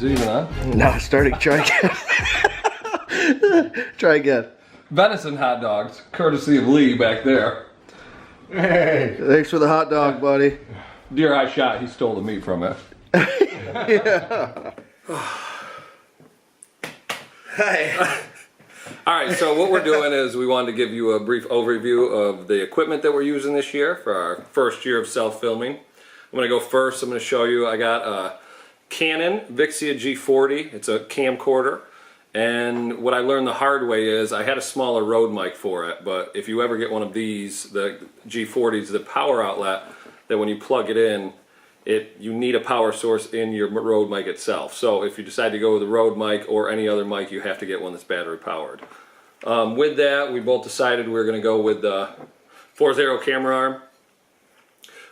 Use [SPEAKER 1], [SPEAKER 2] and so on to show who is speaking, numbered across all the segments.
[SPEAKER 1] Is it even on?
[SPEAKER 2] No, starting. Try again. Try again.
[SPEAKER 1] Venison hot dogs, courtesy of Lee back there.
[SPEAKER 2] Hey. Thanks for the hot dog, buddy.
[SPEAKER 1] Deer I shot, he stole the meat from it.
[SPEAKER 2] Yeah. Hi.
[SPEAKER 1] Alright, so what we're doing is we wanted to give you a brief overview of the equipment that we're using this year for our first year of self-filming. I'm going to go first. I'm going to show you, I got a Canon VIXIA G40. It's a camcorder. And what I learned the hard way is I had a smaller Rode mic for it, but if you ever get one of these, the G40s, the power outlet, that when you plug it in, you need a power source in your Rode mic itself. So if you decide to go with a Rode mic or any other mic, you have to get one that's battery powered. With that, we both decided we were going to go with the 4.0 camera arm,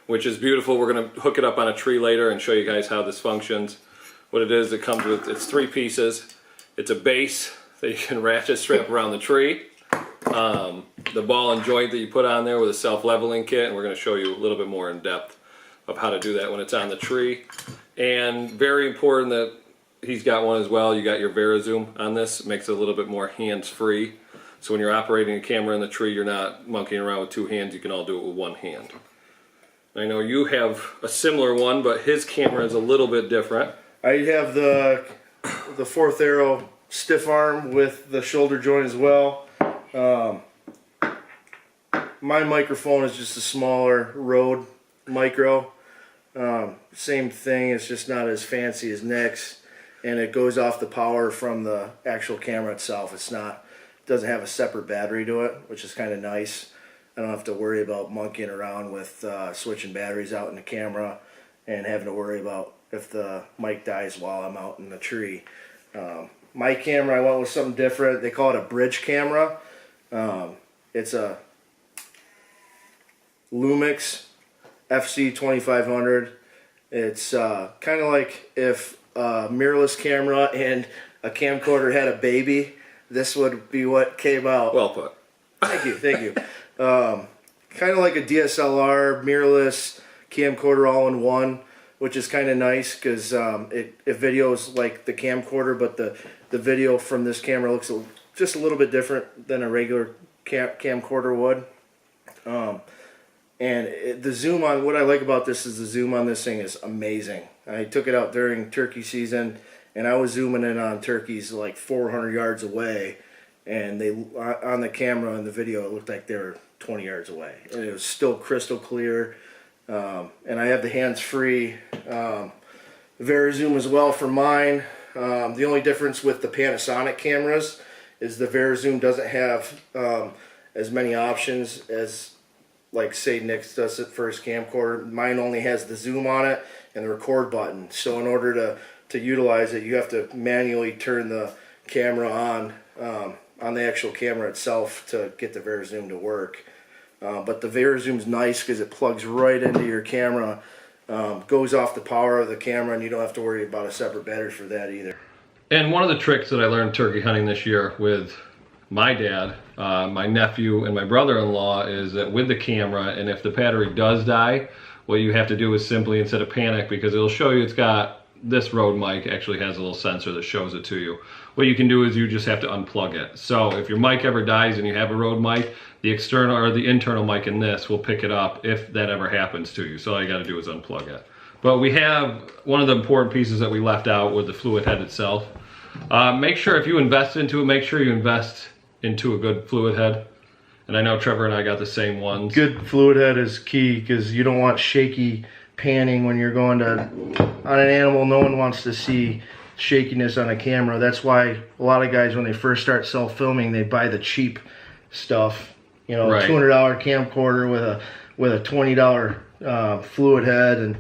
[SPEAKER 1] which is beautiful. We're going to hook it up on a tree later and show you guys how this functions. What it is, it comes with, it's 3 pieces. It's a base that you can ratchet strap around the tree. The ball and joint that you put on there with a self-leveling kit, and we're going to show you a little bit more in depth of how to do that when it's on the tree. And very important that he's got one as well. You got your Varizoom on this. It makes it a little bit more hands-free. So when you're operating a camera in the tree, you're not monkeying around with 2 hands. You can all do it with 1 hand. I know you have a similar one, but his camera is a little bit different.
[SPEAKER 2] I have the 4.0 stiff arm with the shoulder joint as well. My microphone is just a smaller Rode Micro. Same thing, it's just not as fancy as Nick's, and it goes off the power from the actual camera itself. It doesn't have a separate battery to it, which is kind of nice. I don't have to worry about monkeying around with switching batteries out in the camera and having to worry about if the mic dies while I'm out in the tree. My camera, I went with something different. They call it a bridge camera. It's a Lumix FC2500. It's kind of like if a mirrorless camera and a camcorder had a baby, this would be what came out.
[SPEAKER 1] Well put.
[SPEAKER 2] Thank you, thank you. Kind of like a DSLR, mirrorless camcorder all in one, which is kind of nice because it videos like the camcorder, but the video from this camera looks just a little bit different than a regular camcorder would. And the zoom on, what I like about this is the zoom on this thing is amazing. I took it out during turkey season, and I was zooming in on turkeys like 400 yards away, and they on the camera and the video it looked like they were 20 yards away, and it was still crystal clear. And I have the hands-free Varizoom as well for mine. The only difference with the Panasonic cameras is the Varizoom doesn't have as many options as, like, say Nick's does it for his camcorder. Mine only has the zoom on it and the record button. So in order to utilize it, you have to manually turn the camera on the actual camera itself to get the Varizoom to work. But the Varizoom's nice because it plugs right into your camera, goes off the power of the camera, and you don't have to worry about a separate battery for that either.
[SPEAKER 1] And one of the tricks that I learned turkey hunting this year with my dad, my nephew, and my brother-in-law is that with the camera, and if the battery does die, what you have to do is simply, instead of panic, because it'll show you it's got, this Rode mic actually has a little sensor that shows it to you. What you can do is you just have to unplug it. So if your mic ever dies and you have a Rode mic, the external or the internal mic in this will pick it up if that ever happens to you. So all you got to do is unplug it. But we have one of the important pieces that we left out with the fluid head itself. Make sure if you invest into it, make sure you invest into a good fluid head. And I know Trevor and I got the same ones.
[SPEAKER 2] Good fluid head is key because you don't want shaky panning when you're going to on an animal. No one wants to see shakiness on a camera. That's why a lot of guys, when they first start self-filming, they buy the cheap stuff. You know, right. $200 camcorder with a $20 fluid head, and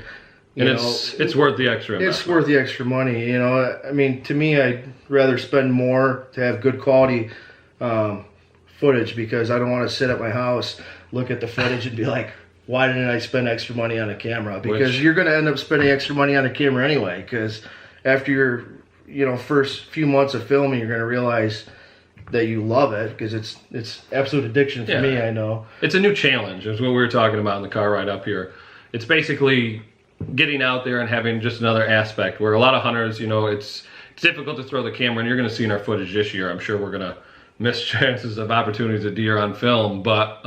[SPEAKER 1] it's worth the extra investment.
[SPEAKER 2] It's worth the extra money. You know, I mean, to me, I'd rather spend more to have good quality footage, because I don't want to sit at my house, look at the footage, and be like, why didn't I spend extra money on a camera? Because you're going to end up spending extra money on a camera anyway, because after your first few months of filming, you're going to realize that you love it, because it's absolute addiction for me, I know.
[SPEAKER 1] It's a new challenge, is what we were talking about in the car ride up here. It's basically getting out there and having just another aspect where a lot of hunters, you know, it's difficult to throw the camera, and you're going to see in our footage this year, I'm sure we're going to miss chances of opportunities of deer on film, but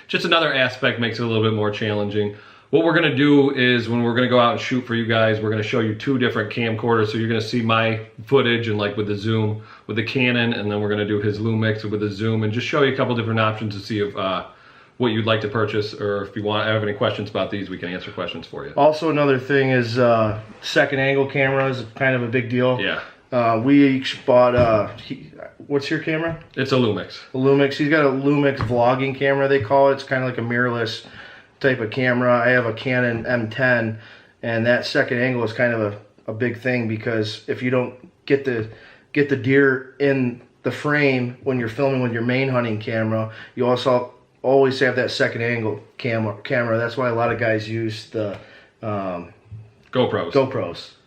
[SPEAKER 1] just another aspect makes it a little bit more challenging. What we're going to do is when we're going to go out and shoot for you guys, we're going to show you 2 different camcorders. So you're going to see my footage and like with the zoom with the Canon, and then we're going to do his Lumix with the zoom and just show you a couple different options to see if what you'd like to purchase, or if you want to have any questions about these, we can answer questions for you.
[SPEAKER 2] Also, another thing is second angle camera is kind of a big deal.
[SPEAKER 1] Yeah.
[SPEAKER 2] We each bought what's your camera?
[SPEAKER 1] It's a Lumix.
[SPEAKER 2] A Lumix. He's got a Lumix vlogging camera, they call it. It's kind of like a mirrorless type of camera. I have a Canon M10, and that second angle is kind of a big thing, because if you don't get the deer in the frame when you're filming with your main hunting camera, you also always have that second angle camera. That's why a lot of guys use the GoPros.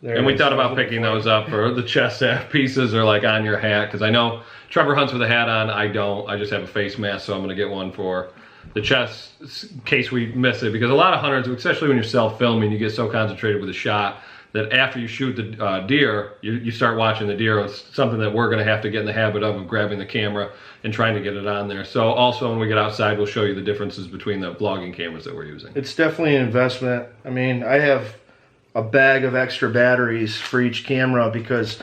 [SPEAKER 1] And we thought about picking those up for the chest pieces or like on your hat, because I know Trevor hunts with a hat on. I don't. I just have a face mask, so I'm going to get one for the chest in case we miss it, because a lot of hunters, especially when you're self-filming, you get so concentrated with a shot that after you shoot the deer, you start watching the deer. It's something that we're going to have to get in the habit of grabbing the camera and trying to get it on there. So also when we get outside, we'll show you the differences between the vlogging cameras that we're using.
[SPEAKER 2] It's definitely an investment. I mean, I have a bag of extra batteries for each camera, because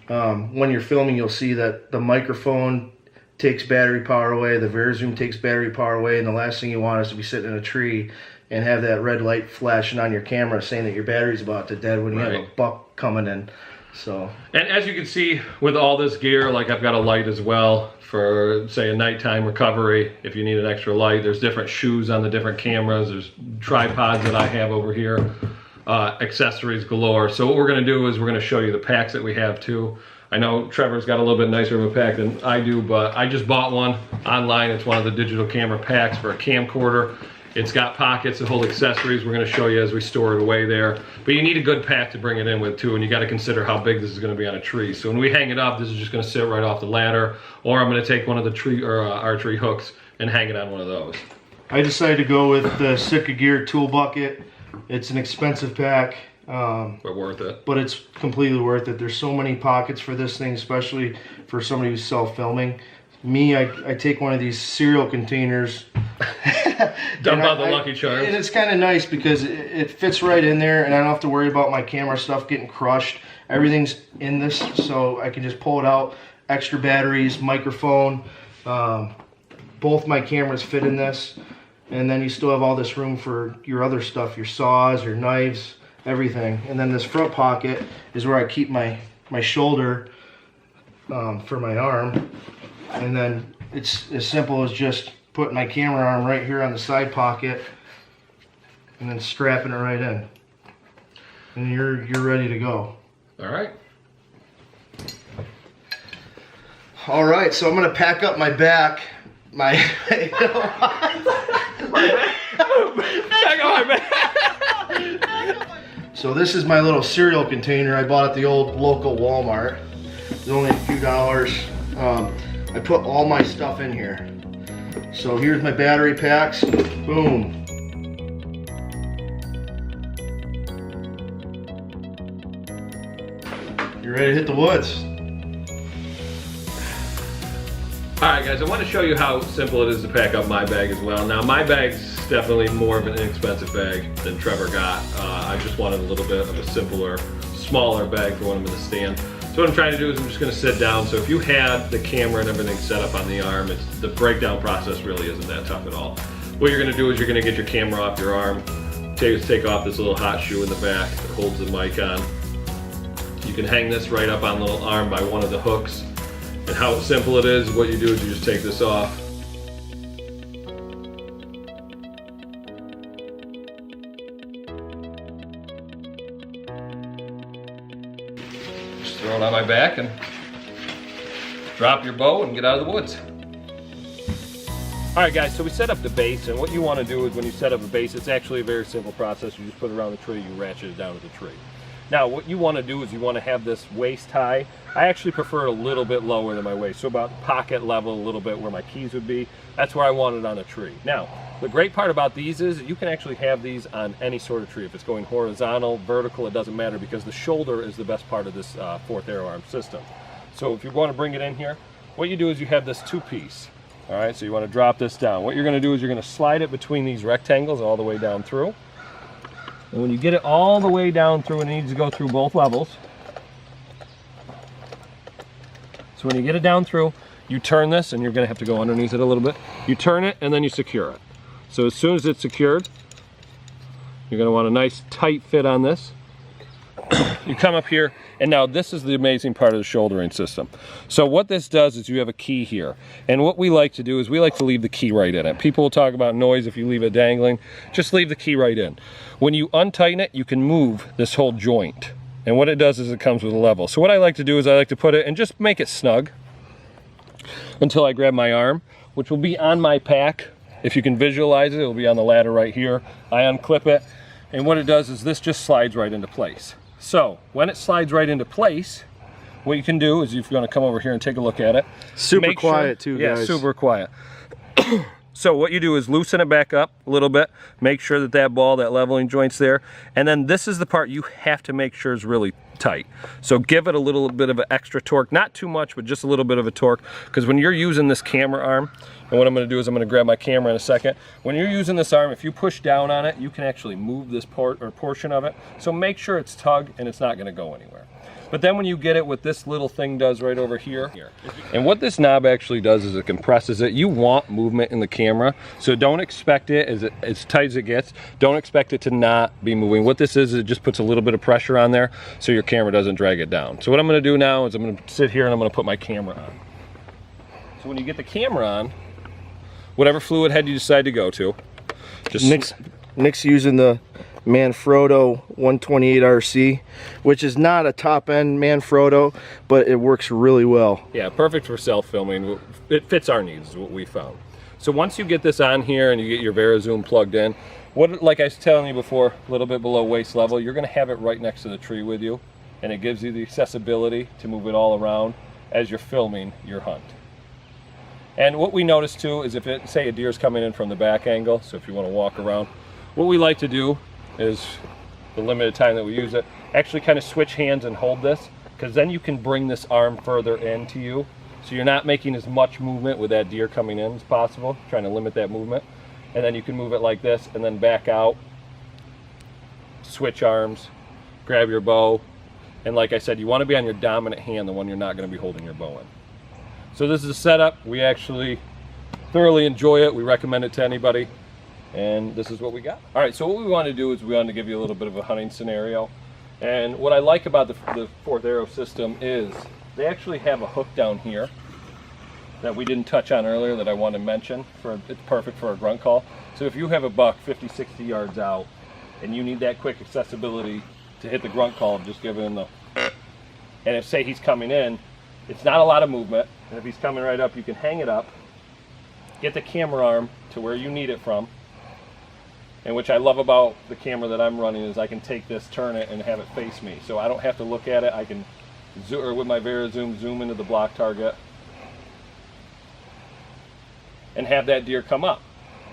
[SPEAKER 2] when you're filming, you'll see that the microphone takes battery power away, the Varizoom takes battery power away, and the last thing you want is to be sitting in a tree and have that red light flashing on your camera saying that your battery's about to dead when you have a buck coming in. So,
[SPEAKER 1] and as you can see with all this gear, like I've got a light as well for, say, a nighttime recovery if you need an extra light. There's different shoes on the different cameras. There's tripods that I have over here, accessories galore. So what we're going to do is we're going to show you the packs that we have too. I know Trevor's got a little bit nicer of a pack than I do, but I just bought one online. It's one of the digital camera packs for a camcorder. It's got pockets that hold accessories. We're going to show you as we store it away there. But you need a good pack to bring it in with too, and you got to consider how big this is going to be on a tree. So when we hang it up, this is just going to sit right off the ladder, or I'm going to take one of the tree or archery hooks and hang it on one of those.
[SPEAKER 2] I decided to go with the Sitka Gear tool bucket. It's an expensive pack.
[SPEAKER 1] But worth it.
[SPEAKER 2] But it's completely worth it. There's so many pockets for this thing, especially for somebody who's self-filming. Me, I take one of these cereal containers.
[SPEAKER 1] Dump out the Lucky Charms.
[SPEAKER 2] And it's kind of nice because it fits right in there, and I don't have to worry about my camera stuff getting crushed. Everything's in this, so I can just pull it out. Extra batteries, microphone. Both my cameras fit in this. And then you still have all this room for your other stuff, your saws, your knives, everything. And then this front pocket is where I keep my shoulder for my arm. And then it's as simple as just putting my camera arm right here on the side pocket and then strapping it right in. And you're ready to go.
[SPEAKER 1] All right.
[SPEAKER 2] All right, so I'm gonna pack up my back.
[SPEAKER 1] Back on my back.
[SPEAKER 2] So this is my little cereal container I bought at the old local Walmart. It's only a few dollars. I put all my stuff in here. So here's my battery packs. Boom. You ready to hit the woods?
[SPEAKER 1] Alright guys, I want to show you how simple it is to pack up my bag as well. Now my bag's definitely more of an inexpensive bag than Trevor got. I just wanted a little bit of a simpler, smaller bag for when I'm in the stand. So what I'm trying to do is I'm just going to sit down. So if you had the camera and everything set up on the arm, the breakdown process really isn't that tough at all. What you're going to do is you're going to get your camera off your arm, take off this little hot shoe in the back that holds the mic on. You can hang this right up on the little arm by one of the hooks. And how simple it is, what you do is you just take this off. Just throw it on my back and drop your bow and get out of the woods. Alright guys, so we set up the base, and what you want to do is when you set up a base, it's actually a very simple process. You just put it around the tree, you ratchet it down to the tree. Now what you want to do is you want to have this waist high. I actually prefer it a little bit lower than my waist, so about pocket level, a little bit where my keys would be. That's where I want it on a tree. Now, the great part about these is you can actually have these on any sort of tree. If it's going horizontal, vertical, it doesn't matter, because the shoulder is the best part of this fourth arrow arm system. So if you want to bring it in here, what you do is you have this two-piece. All right, so you want to drop this down. What you're going to do is you're going to slide it between these rectangles all the way down through. And when you get it all the way down through, it needs to go through both levels. So when you get it down through, you turn this, and you're going to have to go underneath it a little bit. You turn it, and then you secure it. So as soon as it's secured, you're going to want a nice tight fit on this. You come up here, and now this is the amazing part of the shouldering system. So what this does is you have a key here, and what we like to do is we like to leave the key right in it. People will talk about noise if you leave it dangling. Just leave the key right in. When you untighten it, you can move this whole joint, and what it does is it comes with a level. So what I like to do is I like to put it and just make it snug until I grab my arm, which will be on my pack. If you can visualize it, it'll be on the ladder right here. I unclip it, and what it does is this just slides right into place. So when it slides right into place, what you can do is, if you're going to come over here and take a look at it,
[SPEAKER 2] super quiet too, guys.
[SPEAKER 1] Yeah, super quiet. So what you do is loosen it back up a little bit, make sure that that ball, that leveling joint's there, and then this is the part you have to make sure is really tight. So give it a little bit of an extra torque, not too much, but just a little bit of a torque, because when you're using this camera arm, and what I'm going to do is I'm going to grab my camera in a second. When you're using this arm, if you push down on it, you can actually move this part or portion of it. So make sure it's tugged and it's not going to go anywhere. But then when you get it, what this little thing does right over here, and what this knob actually does is it compresses it. You want movement in the camera, so don't expect it as tight as it gets. Don't expect it to not be moving. What this is, it just puts a little bit of pressure on there so your camera doesn't drag it down. So what I'm going to do now is I'm going to sit here and I'm going to put my camera on. So when you get the camera on, whatever fluid head you decide to go to, just
[SPEAKER 2] Nick's using the Manfrotto 128 RC, which is not a top-end Manfrotto, but it works really well.
[SPEAKER 1] Yeah, perfect for self-filming. It fits our needs, is what we found. So once you get this on here and you get your Varizoom plugged in, like I was telling you before, a little bit below waist level, you're going to have it right next to the tree with you, and it gives you the accessibility to move it all around as you're filming your hunt. And what we notice too is if it, say a deer's coming in from the back angle, so if you want to walk around, what we like to do is, the limited time that we use it, actually kind of switch hands and hold this, because then you can bring this arm further into you, so you're not making as much movement with that deer coming in as possible, trying to limit that movement. And then you can move it like this and then back out, switch arms, grab your bow, and like I said, you want to be on your dominant hand, the one you're not going to be holding your bow in. So this is a setup. We actually thoroughly enjoy it. We recommend it to anybody. And this is what we got. All right, so what we want to do is we want to give you a little bit of a hunting scenario. And what I like about the fourth arrow system is they actually have a hook down here that we didn't touch on earlier that I want to mention. It's perfect for a grunt call. So if you have a buck 50, 60 yards out and you need that quick accessibility to hit the grunt call, just give him the, and if say he's coming in, it's not a lot of movement, and if he's coming right up, you can hang it up, get the camera arm to where you need it from. And which I love about the camera that I'm running is I can take this, turn it, and have it face me. So I don't have to look at it. I can, or with my Varizoom, zoom into the block target and have that deer come up.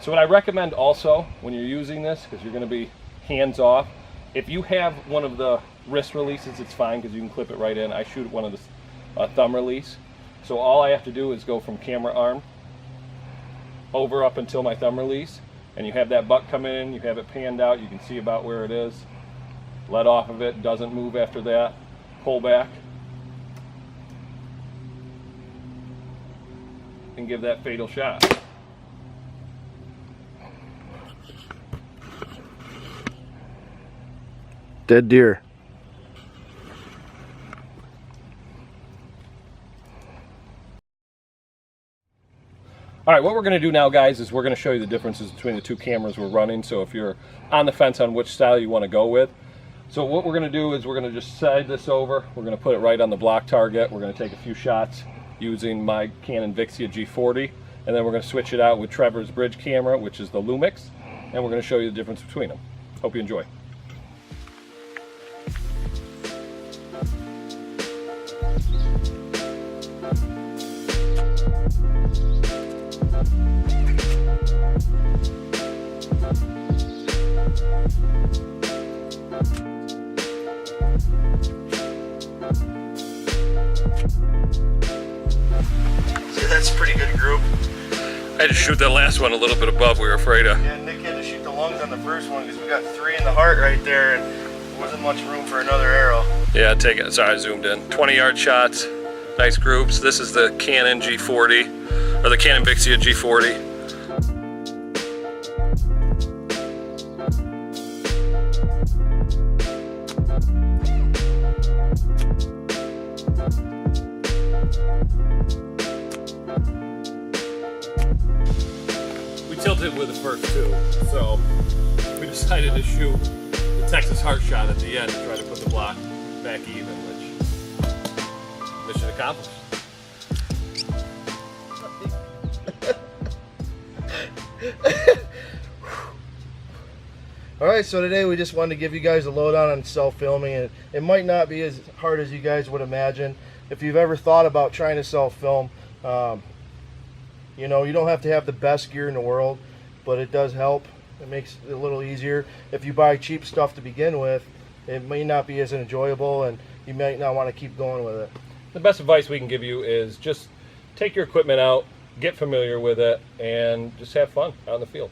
[SPEAKER 1] So what I recommend also when you're using this, because you're going to be hands off, if you have one of the wrist releases, it's fine because you can clip it right in. I shoot one of the thumb release. So all I have to do is go from camera arm over up until my thumb release. And you have that buck come in, you have it panned out, you can see about where it is. Let off of it, doesn't move after that. Pull back. And give that fatal shot.
[SPEAKER 2] Dead deer.
[SPEAKER 1] All right, what we're going to do now, guys, is we're going to show you the differences between the two cameras we're running. So if you're on the fence on which style you want to go with. So what we're going to do is we're going to just slide this over. We're going to put it right on the block target. We're going to take a few shots using my Canon VIXIA G40. And then we're going to switch it out with Trevor's bridge camera, which is the Lumix. And we're going to show you the difference between them. Hope you enjoy.
[SPEAKER 2] See, that's a pretty good group.
[SPEAKER 1] I had to shoot that last one a little bit above. We were afraid of.
[SPEAKER 2] Yeah, Nick had to shoot the lungs on the first one because we got 3 in the heart right there, and there wasn't much room for another arrow.
[SPEAKER 1] Yeah, take it. Sorry, I zoomed in. 20-yard shots, nice groups. This is the Canon G40, or the Canon VIXIA G40. We tilted with the first two, so we decided to shoot the Texas heart shot at the end to try to put the block back even, which mission accomplished.
[SPEAKER 2] Alright, so today we just wanted to give you guys a lowdown on self-filming, and it might not be as hard as you guys would imagine. If you've ever thought about trying to self-film, you know, you don't have to have the best gear in the world, but it does help. It makes it a little easier. If you buy cheap stuff to begin with, it may not be as enjoyable, and you might not want to keep going with it.
[SPEAKER 1] The best advice we can give you is just take your equipment out, get familiar with it, and just have fun out in the field.